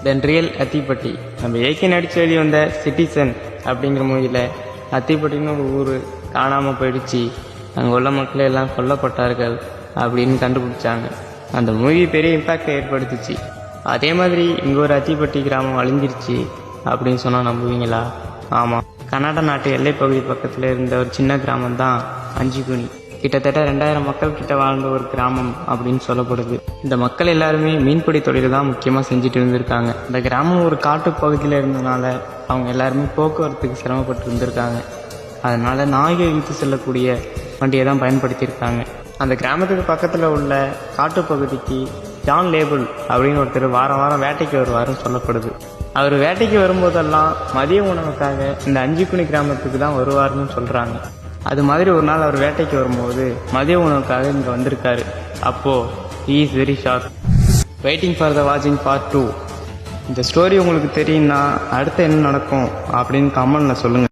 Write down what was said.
தென் real Athipatti. நம்ம AK நடிச்சு வெளியே வந்த சிட்டிசன் அப்படிங்கிற மூவியில் அத்திப்பட்டின்னு ஒரு ஊர் காணாமல் போயிடுச்சு, அங்கே உள்ள மக்கள் எல்லாம் கொல்லப்பட்டார்கள் அப்படின்னு கண்டுபிடிச்சாங்க. அந்த மூவி பெரிய இம்பேக்டை ஏற்படுத்துச்சு. அதே மாதிரி இங்கே ஒரு அத்திப்பட்டி கிராமம் அழிஞ்சிருச்சு அப்படின்னு சொன்னால் நம்புவீங்களா? ஆமாம், கர்நாடக நாட்டு எல்லைப்பகுதி பக்கத்தில் இருந்த ஒரு சின்ன கிராமம் தான் அஞ்சுகுனி. கிட்டத்தட்ட 2000 மக்கள் கிட்ட வாழ்ந்த ஒரு கிராமம் அப்படின்னு சொல்லப்படுது. இந்த மக்கள் எல்லாருமே மீன்பிடி தொழில் தான் முக்கியமாக செஞ்சுட்டு இருந்திருக்காங்க. இந்த கிராமம் ஒரு காட்டு பகுதியில் இருந்தனால அவங்க எல்லாருமே போக்குவரத்துக்கு சிரமப்பட்டு இருந்திருக்காங்க. அதனால நாய்கள் இழுத்து செல்லக்கூடிய வண்டியை தான் பயன்படுத்தியிருக்காங்க. அந்த கிராமத்துக்கு பக்கத்தில் உள்ள காட்டு பகுதிக்கு ஜான் லேபிள் அப்படின்னு ஒருத்தர் வாரம் வாரம் வேட்டைக்கு வருவாருன்னு சொல்லப்படுது. அவர் வேட்டைக்கு வரும்போதெல்லாம் மதிய உணவுக்காக இந்த அஞ்சுக்குனி கிராமத்துக்கு தான் வருவார்னு சொல்கிறாங்க. அது மாதிரி ஒரு நாள் அவர் வேட்டைக்கு வரும்போது மதிய உணவுக்காக இங்கே வந்திருக்காரு. அப்போது he is very shocked. Waiting for the வாட்சிங் பார்ட் 2. இந்த ஸ்டோரி உங்களுக்கு தெரியும்னா அடுத்து என்ன நடக்கும் அப்படின்னு கமெண்ட்ல சொல்லுங்கள்.